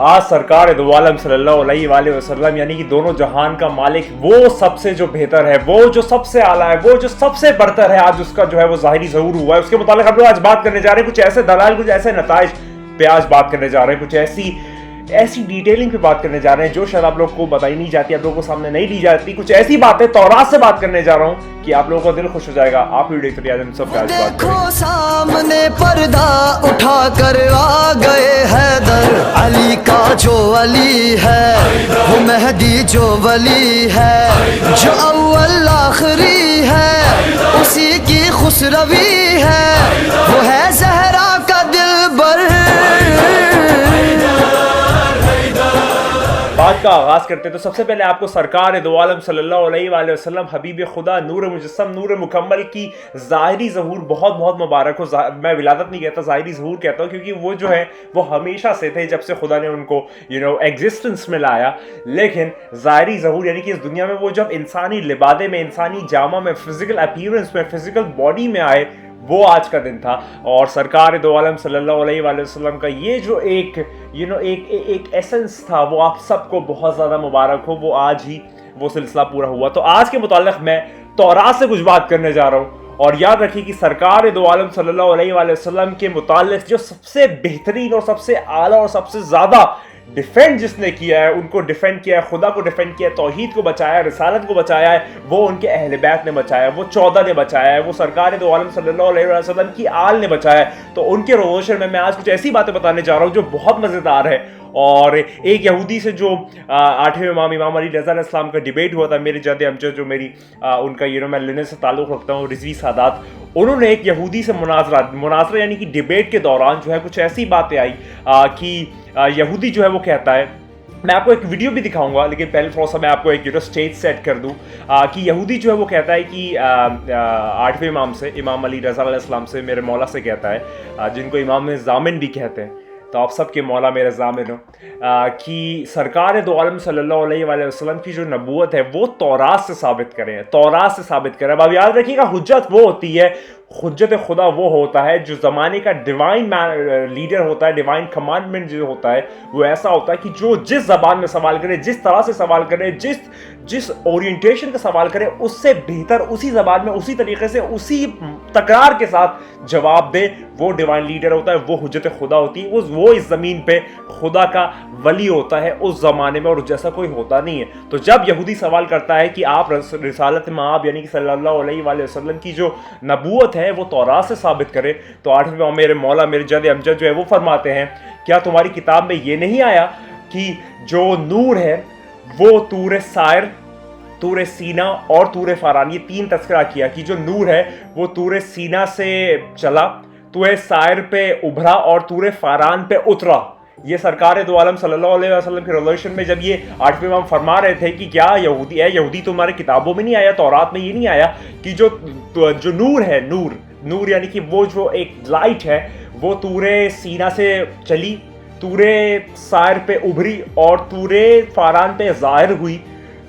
आज सरकार दो आलम सल्लल्लाहु अलैहि वसल्लम यानी कि दोनों जहान का मालिक, वो सबसे जो बेहतर है, वो जो सबसे आला है, वो जो सबसे बरतर है, आज उसका जो है वो ज़ाहिरी ज़हूर हुआ है। उसके मुतालिक हम लोग आज बात करने जा रहे हैं, कुछ ऐसे दलाल, कुछ ऐसे नताइज पे आज बात करने जा रहे हैं, कुछ ऐसी डिटेलिंग पे बात करने जा रहे हैं जो शायद आप लोग को बताई नहीं जाती, आप लोगों को सामने नहीं ली जाती। कुछ ऐसी बातें तौरात से बात करने जा रहा हूं कि आप लोगों का दिल खुश हो जाएगा। आप वीडियो देखते रहिए, हम सब आज बात करेंगे। सामने पर्दा उठा कर आ गए हैदर, अली का जो अली है वो मेहदी जो वली है, जो अव्वल आखिरी है उसी की खुसरवी है, वो है ज़हरा का दिलबर। बात का आगाज करते हैं तो सबसे पहले आपको सरकार दो आलम सल्लल्लाहु अलैहि वसल्लम हबीब खुदा नूर मुजस्सम नूर मुकम्मल की ज़ाहिरी ज़हूर बहुत बहुत मुबारक हो। मैं विलादत नहीं कहता, ज़ाहिरी ज़हूर कहता हूँ, क्योंकि वो जो है वो हमेशा से थे, जब से खुदा ने उनको एग्जिस्टेंस में लाया। लेकिन ज़ाहिरी ज़हूर यानी कि इस दुनिया में वो जब इंसानी लिबादे में, इंसानी जामा में, फिजिकल अपीयरेंस में, फिजिकल बॉडी में आए, वो आज का दिन था। और सरकार दो आलम सल्लल्लाहु अलैहि वसल्लम का ये जो एक एसेंस था, वो आप सबको बहुत ज़्यादा मुबारक हो। वो आज ही वो सिलसिला पूरा हुआ। तो आज के मुताल्लिक़ मैं तौरात से कुछ बात करने जा रहा हूँ। और याद रखिए कि सरकार दो आलम सल्लल्लाहु अलैहि वसल्लम के मुताल्लिक़ जो सबसे बेहतरीन और सबसे आला और सबसे ज़्यादा डिफेंड जिसने किया है, उनको डिफेंड किया है, खुदा को डिफेंड किया है, तौहीद को बचाया है, रिसालत को बचाया है, वो उनके अहले बैत ने बचाया है, वो 14 ने बचाया है, वो सरकार दो आलम सल्लल्लाहु अलैहि वसल्लम की आल ने बचाया है। तो उनके रोशन में मैं आज कुछ ऐसी बातें बताने जा रहा हूँ जो बहुत मज़ेदार है। और एक यहूदी से जो 8वें इमाम अली रज़ा अलैहिस्सलाम का डिबेट हुआ था, मेरे जद अमजद जो मेरी उनका मैं लेने से ताल्लुक़ रखता हूँ, रिजवी सादात, उन्होंने एक यहूदी से मुनाजरा यानी कि डिबेट के दौरान जो है कुछ ऐसी बातें आई कि यहूदी जो है वो कहता है, मैं आपको एक वीडियो भी दिखाऊंगा, लेकिन पहले थोड़ा सा मैं आपको एक स्टेज सेट कर दूं कि यहूदी जो है वो कहता है कि 8वें इमाम से, इमाम अली रज़ा अलैहिस्सलाम से, मेरे मौला से कहता है, जिनको इमाम ज़ामिन भी कहते हैं, तो आप सबके मौला मेरे ज़ामिन हो, कि सरकार दो आलम सल्लल्लाहु अलैहि वसल्लम की जो नबूवत है वो तौरात से साबित करें, तौरात से साबित करें। अब याद रखिएगा, हुज्जत वो होती है, हुज्जत खुदा वो होता है जो ज़माने का डिवाइन लीडर होता है, डिवाइन कमांडमेंट जो होता है वो ऐसा होता है कि जो जिस ज़बान में सवाल करे, जिस तरह से सवाल करे, जिस ओरिएंटेशन का सवाल करे, उससे बेहतर उसी ज़बान में, उसी तरीके से, उसी तकरार के साथ जवाब दे, वो डिवाइन लीडर होता है, वो हुज्जत खुदा होती है। वो इस ज़मीन पे खुदा का वली होता है उस ज़माने में, और जैसा कोई होता नहीं है। तो जब यहूदी सवाल करता है कि आप रिसालत माब यानी कि सल्लल्लाहु अलैहि वसल्लम की जो नबूवत है वो तौरात से साबित करें, तो 8वें मेरे मौला मेरे जद अमजद जो है वो फरमाते हैं, क्या तुम्हारी किताब में ये नहीं आया कि जो नूर है वो तूर सायर, तूर सीना और तूर फारान, ये 3 तस्करा किया कि जो नूर है वो तूर सीना से चला, तूर सायर पे उभरा और तूर फारान पे उतरा। ये सरकार दो आलम सल्लल्लाहु अलैहि वसल्लम के रिवॉल्यूशन में जब ये 8वें इमाम फरमा रहे थे कि क्या यहूदी तुम्हारे किताबों में नहीं आया, तौरात में ये नहीं आया कि जो नूर है, नूर यानी कि वो जो एक लाइट है वो तूरे सीना से चली, तूरे सायर पे उभरी और तूरे फारान पे ज़ाहिर हुई।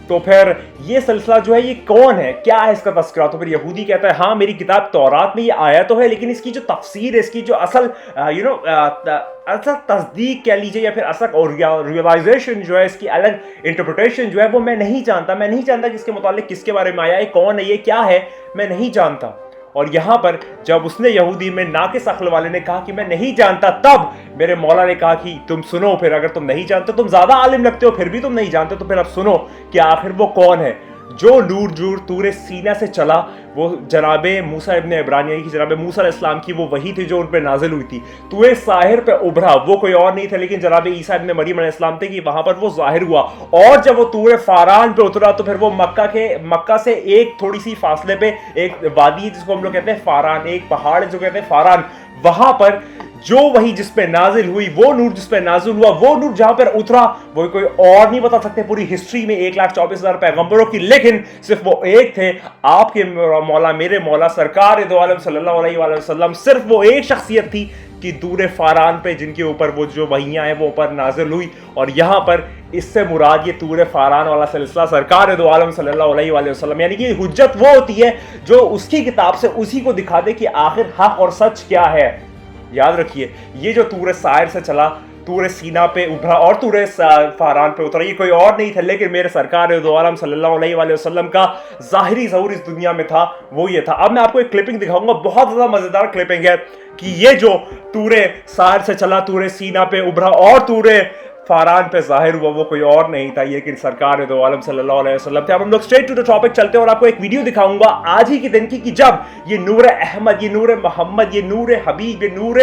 तो फिर ये सिलसिला जो है ये कौन है, क्या है इसका तस्करा? तो फिर यहूदी कहता है, हाँ मेरी किताब तौरात में ये आया तो है, लेकिन इसकी जो तफसीर है, इसकी जो असल असल तस्दीक कह लीजिए या फिर असल और रियलाइजेशन जो है, इसकी अलग इंटरप्रिटेशन जो है वो मैं नहीं जानता कि इसके मुतालिक किसके बारे में आया है, कौन है, ये क्या है, मैं नहीं जानता। और यहाँ पर जब उसने यहूदी में नाकिस अक्ल वाले ने कहा कि मैं नहीं जानता, तब मेरे मौला ने कहा कि तुम सुनो, फिर अगर तुम नहीं जानते, तुम ज़्यादा आलिम लगते हो फिर भी तुम नहीं जानते, तो फिर अब सुनो कि आखिर वो कौन है। जो नूर तूरे सीना से चला वो जनाब मूसा इब्न इब्रान यानी कि जनाब मूसा अलैहिस्सलाम की वो वही थी जो उन पर नाजिल हुई थी। तूरे साहिर पे उभरा वो कोई और नहीं था लेकिन जनाब ईसा इब्न मरियम अलैहिस्सलाम थे, कि वहां पर वो जाहिर हुआ। और जब वो तूरे फारान पे उतरा तो फिर वो मक्का से एक थोड़ी सी फासले पे एक वादी जिसको हम लोग कहते हैं फारान, एक पहाड़ जो कहते हैं फारान, वहां पर जो वही जिस पे नाजिल हुई, वो नूर जिस पे नाजिल हुआ, वो नूर जहां पर उतरा, वो कोई और नहीं बता सकते पूरी हिस्ट्री में 1,24,000 पैगंबरों की, लेकिन सिर्फ वो एक थे, आपके मौला मेरे मौला सरकार दो आलम सल्लल्लाहु अलैहि वसल्लम। सिर्फ वो एक शख्सियत थी कि दूर फारान पे जिनके ऊपर वो जो वहियां हैं वो ऊपर नाजिल हुई। और यहाँ पर इससे मुराद ये तूर फारान वाला सिलसिला सरकार दो आलम सल्लल्लाहु अलैहि वसल्लम, यानी कि हुज्जत वो होती है जो उसकी किताब से उसी को दिखा दे कि आखिर हक और सच क्या है। याद रखिए, ये जो तूर सायर से चला तूरे सीना पे उभरा और तूरे फारान पे उतरा, ये कोई और नहीं था लेकिन मेरे सरकार दो आलम सल्लल्लाहु अलैहि वसल्लम का ज़ाहिरी ज़हूर इस दुनिया में था, वो ये था। अब मैं आपको एक क्लिपिंग दिखाऊंगा, बहुत ज़्यादा मज़ेदार क्लिपिंग है कि ये जो तूरे सार से चला, तूरे सीना पे उभरा और तूरे फारान पे जाहिर हुआ, वो कोई और नहीं था लेकिन सरकार दो आलम सल्लल्लाहु अलैहि वसल्लम थे। अब हम लोग स्ट्रेट टू द टॉपिक चलते हैं और आपको एक वीडियो दिखाऊंगा आज ही के दिन की कि जब ये नूर अहमद, ये नूर मोहम्मद, ये नूर हबीब, ये नूर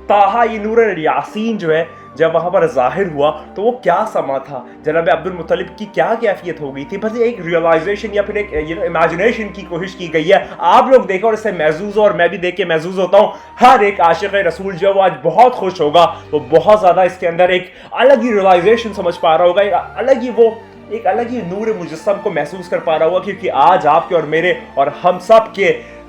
ताहा, ये नूर यासीन जो है जब वहां पर जाहिर हुआ तो वो क्या समा था, जनाब अब्दुल मुत्तलिब की क्या कैफियत हो गई थी। बस एक रियलाइजेशन या फिर एक इमेजिनेशन की कोशिश की गई है। आप लोग देखो और इससे महसूस हो और मैं भी देख के महसूस होता हूँ। हर एक आशिक रसूल जो वो आज बहुत खुश होगा, वो बहुत ज्यादा इसके अंदर एक अलग ही रियलाइजेशन समझ पा रहा होगा, एक अलग ही नूर मुजस्सम को महसूस कर पा रहा होगा, क्योंकि आज आपके और मेरे और हम सब के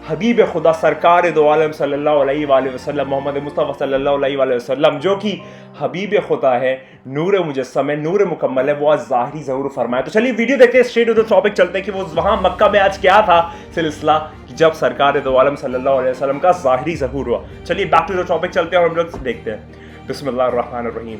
हबीब खुदा सरकार दो आलम सल्लल्लाहु अलैहि वसल्लम मोहम्मद मुस्तफ़ा सल्लल्लाहु अलैहि वसल्लम जो कि हबीब खुदा है, नूर मुजस्सम है, नूर मुकम्मल है, वो आज ज़ाहिरी ज़हूर फरमाए। तो चलिए वीडियो देखते हैं, स्ट्रेट टू द टॉपिक चलते हैं कि वो वहाँ मक्का में आज क्या था सिलसिला कि जब सरकार दो आलम सल्लल्लाहु अलैहि वसल्लम का ज़ाहिरी ज़हूर हुआ। चलिए बैक टू द टॉपिक चलते हैं और हम लोग देखते हैं। बिस्मिल्लाहिर्रहमानिर्रहीम।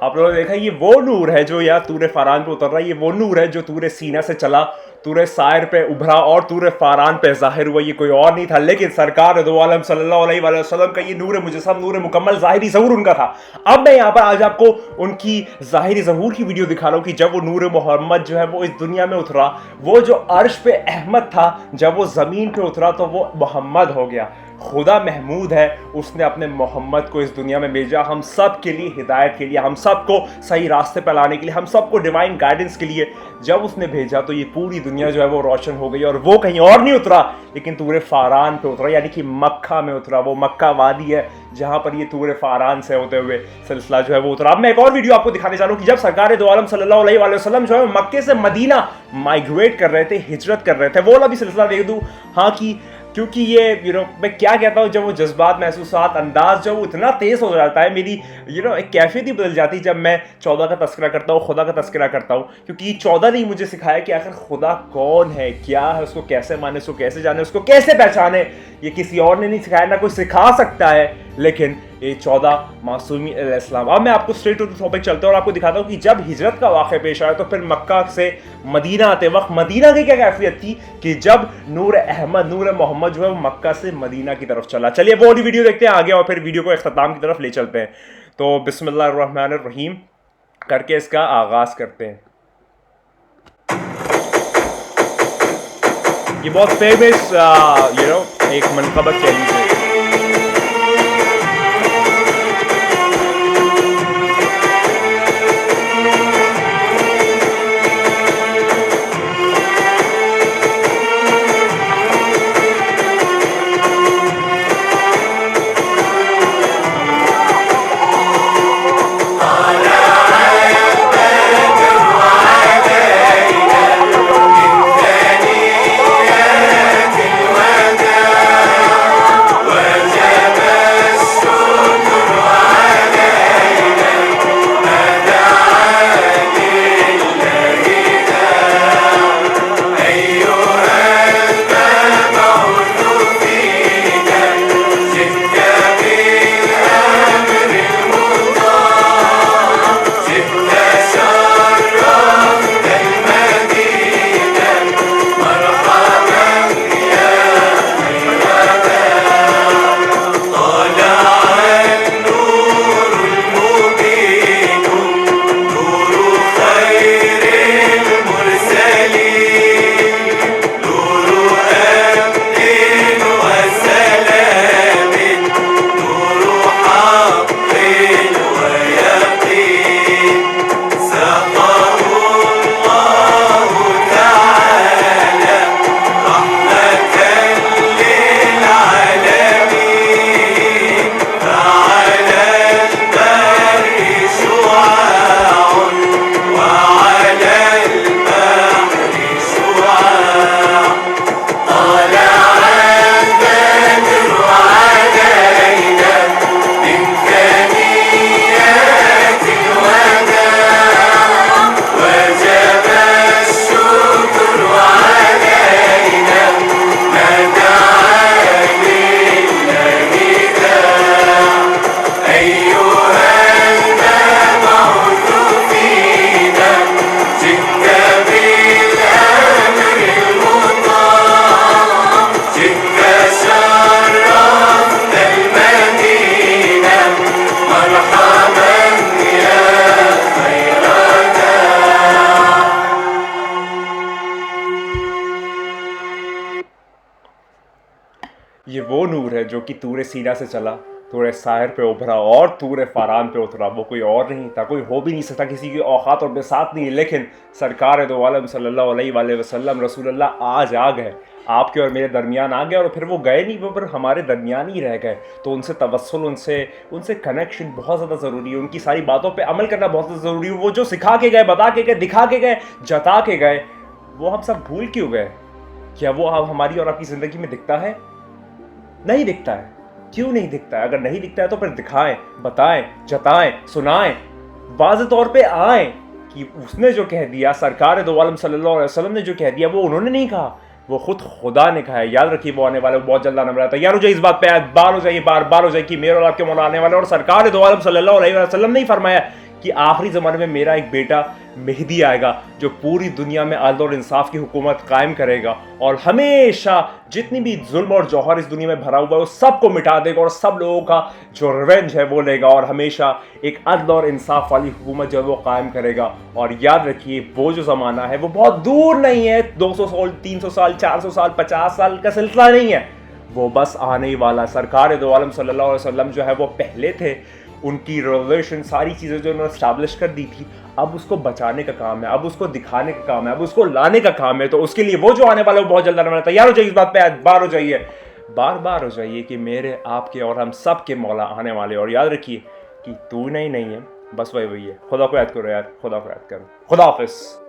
आप लोगों ने देखा ये वो नूर है जो यार तूरे फारान पे उतर रहा है, ये वो नूर है जो तूरे सीना से चला, तूरे सायर पे उभरा और तूरे फारान पे जाहिर हुआ, ये कोई और नहीं था लेकिन सरकार दो आलम सल्लल्लाहु अलैहि वसल्लम का ये नूर मुजस्सम, नूर मुकम्मल ज़ाहिरी ज़हूर उनका था। अब मैं यहाँ पर आज आपको उनकी ज़ाहिरी ज़हूर की वीडियो दिखा रहा हूँ कि जब वो नूर मोहम्मद जो है वो इस दुनिया में उतरा, वो जो अर्श पे अहमद था जब वो ज़मीन पे उतरा तो वो मोहम्मद हो गया। खुदा महमूद है, उसने अपने मोहम्मद को इस दुनिया में भेजा हम सब के लिए, हिदायत के लिए, हम सब को सही रास्ते पर लाने के लिए, हम सब को डिवाइन गाइडेंस के लिए। जब उसने भेजा तो ये पूरी दुनिया जो है वो रोशन हो गई और वो कहीं और नहीं उतरा लेकिन तूरे फारान पे उतरा, यानी कि मक्का में उतरा। वो मक्का वादी है जहां पर ये तूरे फारान से होते हुए सिलसिला जो है वो उतरा। अब मैं एक और वीडियो आपको दिखाने जा रहा हूं कि जब सरकार दो आलम सल्लल्लाहु अलैहि वसल्लम जो है मक्के से मदीना माइग्रेट कर रहे थे, हिजरत कर रहे थे, वो वाला भी सिलसिला देख दूं। हाँ कि क्योंकि ये मैं क्या कहता हूँ, जब वो जज्बात, महसूसात, अंदाज जो वो इतना तेज हो जाता है, मेरी एक कैफियत ही बदल जाती है जब मैं 14 का तस्करा करता हूँ, खुदा का तस्करा करता हूँ। क्योंकि 14 ने मुझे सिखाया कि आखिर खुदा कौन है, क्या है, उसको कैसे माने, उसको कैसे जाने, उसको कैसे पहचाने। ये किसी और ने नहीं सिखाया, ना कोई सिखा सकता है, लेकिन ये 14 मासूमी अलैहिस्सलाम। अब मैं आपको स्ट्रेट टू द टॉपिक चलते हैं और आपको दिखाता हूँ कि जब हिजरत का वाक़या पेश आया तो फिर मक्का से मदीना आते वक्त मदीना की क्या कैफियत थी कि जब नूर अहमद, नूर मोहम्मद जो है वो मक्का से मदीना की तरफ चला। चलिए वो वाली वीडियो देखते हैं आगे और फिर वीडियो को इख्तिताम की तरफ ले चलते हैं। तो बिस्मिल्लाहिर्रहमानिर्रहीम करके इसका आगाज़ करते हैं। ये बहुत फेमस एक मनक़बत चैलेंज है। ये वो नूर है जो कि तूरे सीना से चला, तूरे साहिर पे उभरा और तूरे फारान पे उतरा। वो कोई और नहीं था, कोई हो भी नहीं सकता, किसी की औकात और बेसात नहीं, लेकिन सरकार दो आलम सल्लल्लाहु अलैहि वसल्लम रसूलुल्लाह आज आ गए, आपके और मेरे दरमियान आ गए। और फिर वो गए नहीं, वो पर हमारे दरमियान ही रह गए। तो उनसे तवस्सुल, उनसे कनेक्शन बहुत ज़्यादा ज़रूरी है, उनकी सारी बातों पे अमल करना बहुत ज़्यादा ज़रूरी है। वो जो सिखा के गए, बता के गए, दिखा के गए, जता के गए, वो हम सब भूल क्यों गए? क्या वो अब हमारी और आपकी ज़िंदगी में दिखता है? नहीं दिखता है। क्यों नहीं दिखता है? अगर नहीं दिखता है तो फिर दिखाएं, बताएं, जताएं, सुनाएं, वाज़ेह तौर पे आए कि उसने जो कह दिया, सरकार दो आलम सल्लल्लाहु अलैहि वसल्लम ने जो कह दिया, वो उन्होंने नहीं कहा, वो खुद खुदा ने कहा है। याद रखिए, वो आने वाले, वो बहुत जल्द आने वाला है। तैयार हो जाइए इस बात पे, बार हो जाइए, बार हो जाइए कि मेरे और आपके मौला आने वाले। और सरकार दो आलम सल्लल्लाहु अलैहि वसल्लम ने ही फरमाया कि आखिरी ज़माने में मेरा एक बेटा मेहदी आएगा, जो पूरी दुनिया में अदल और इंसाफ की हुकूमत कायम करेगा और हमेशा जितनी भी जुल्म और जौहर इस दुनिया में भरा हुआ है, वो सबको मिटा देगा और सब लोगों का जो रिवेंज है वो लेगा और हमेशा एक अदल और इंसाफ वाली हुकूमत जो है वो कायम करेगा। और याद रखिए, वो जो ज़माना है वो बहुत दूर नहीं है, 200 साल, 300 साल, 400 साल, 50 साल का सिलसिला नहीं है, वो बस आने ही वाला। सरकार दो आलम सल्लल्लाहु अलैहि वसल्लम जो है वो पहले थे, उनकी रेवोल्यूशन, सारी चीज़ें जो उन्होंने स्टैब्लिश कर दी थी, अब उसको बचाने का काम है, अब उसको दिखाने का काम है, अब उसको लाने का काम है। तो उसके लिए वो जो आने वाला है वो बहुत जल्द आने वाला है। तैयार हो जाइए इस बात पे, बार हो जाइए, बार हो जाइए कि मेरे, आपके और हम सब के मौला आने वाले। और याद रखिए कि तू नहीं है, बस वही है। खुदा को याद करो यार, खुदा को याद करो। खुदा हाफिज़।